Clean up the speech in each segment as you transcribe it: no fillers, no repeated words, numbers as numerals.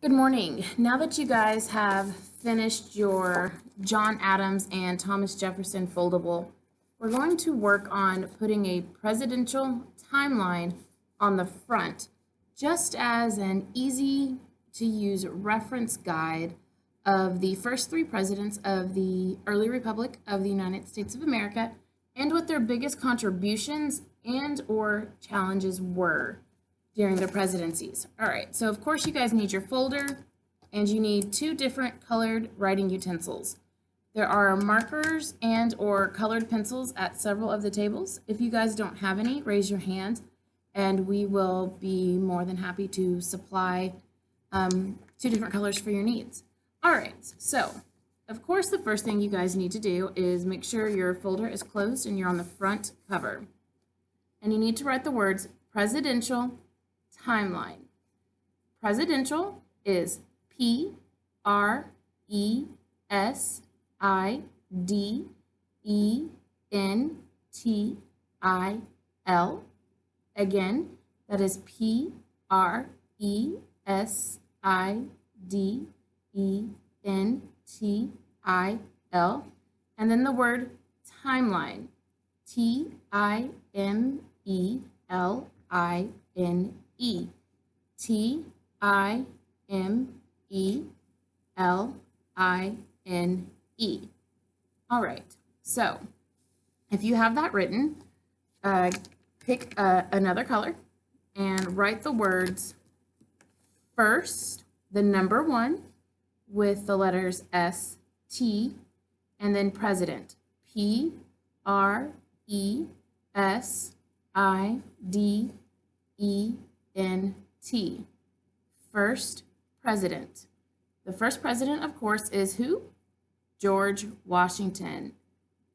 Good morning. Now that you guys have finished your John Adams and Thomas Jefferson foldable, we're going to work on putting a presidential timeline on the front, just as an easy to use reference guide of the first three presidents of the early Republic of the United States of America and what their biggest contributions and or challenges were during their presidencies. All right, so of course you guys need your folder and you need two different colored writing utensils. There are markers and or colored pencils at several of the tables. If you guys don't have any, raise your hand and we will be more than happy to supply two different colors for your needs. All right, so of course the first thing you guys need to do is make sure your folder is closed and you're on the front cover. And you need to write the words presidential timeline. Presidential is Presidential. Again, that is Presidential. And then the word timeline. Timeline. Timeline. All right, so if you have that written, pick another color and write the words first, the number 1 with the letters S-T, and then president, President. First president. The first president, of course, is who? George Washington.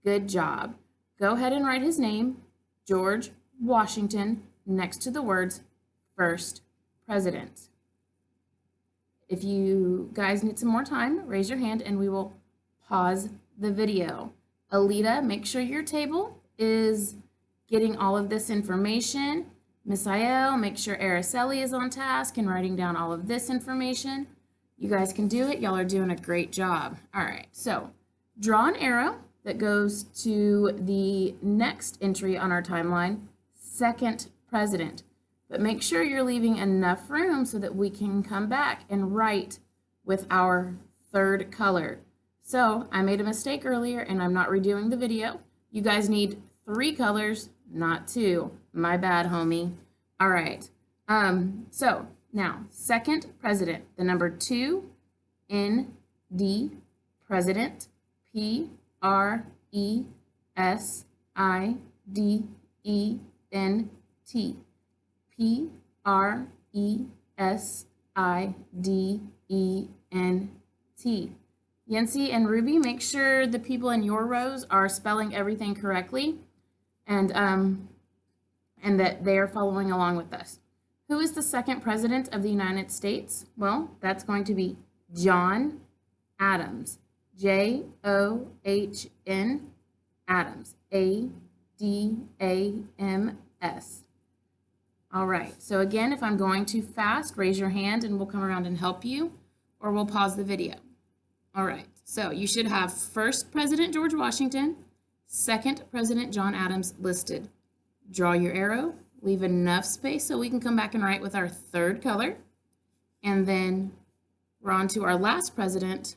Good job. Go ahead and write his name, George Washington, next to the words first president. If you guys need some more time, raise your hand and we will pause the video. Alita, make sure your table is getting all of this information. Miss Aiel, make sure Araceli is on task and writing down all of this information. You guys can do it. Y'all are doing a great job. All right, so draw an arrow that goes to the next entry on our timeline, second president. But make sure you're leaving enough room so that we can come back and write with our third color. So I made a mistake earlier and I'm not redoing the video. You guys need 3 colors, not 2. My bad, homie. All right. So now, second president, the number 2, N-D, president, President. President. Yancy and Ruby, make sure the people in your rows are spelling everything correctly and that they are following along with us. Who is the second president of the United States? Well, that's going to be John Adams. J-O-H-N, Adams. A-D-A-M-S. All right, so again, if I'm going too fast, raise your hand and we'll come around and help you, or we'll pause the video. All right, so you should have first President George Washington, second President John Adams listed. Draw your arrow, leave enough space so we can come back and write with our third color. And then we're on to our last president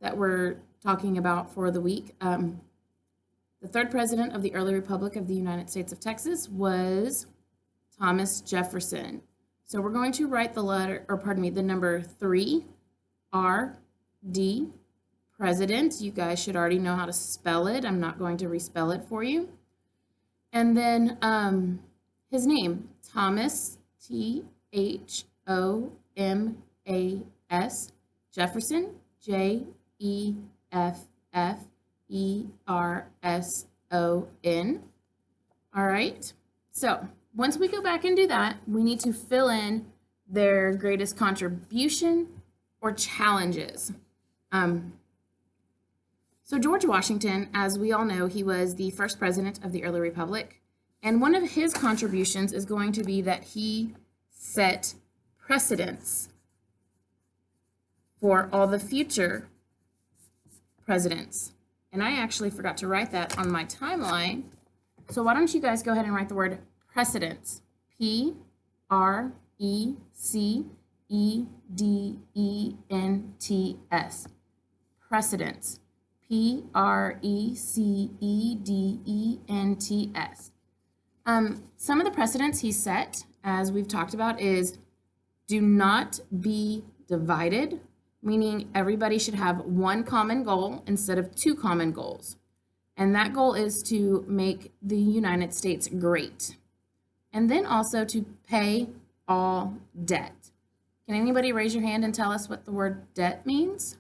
that we're talking about for the week. The third president of the early Republic of the United States of Texas was Thomas Jefferson. So we're going to write the number 3, R-D, president. You guys should already know how to spell it. I'm not going to respell it for you. And then his name, Thomas, T-H-O-M-A-S, Jefferson, J-E-F-F-E-R-S-O-N. All right, so once we go back and do that, we need to fill in their greatest contribution or challenges. So George Washington, as we all know, he was the first president of the early Republic. And one of his contributions is going to be that he set precedents for all the future presidents. And I actually forgot to write that on my timeline. So why don't you guys go ahead and write the word precedence. P-R-E-C-E-D-E-N-T-S. Precedence. P-R-E-C-E-D-E-N-T-S. Some of the precedents he set, as we've talked about, is do not be divided, meaning everybody should have one common goal instead of two common goals. And that goal is to make the United States great. And then also to pay all debt. Can anybody raise your hand and tell us what the word debt means?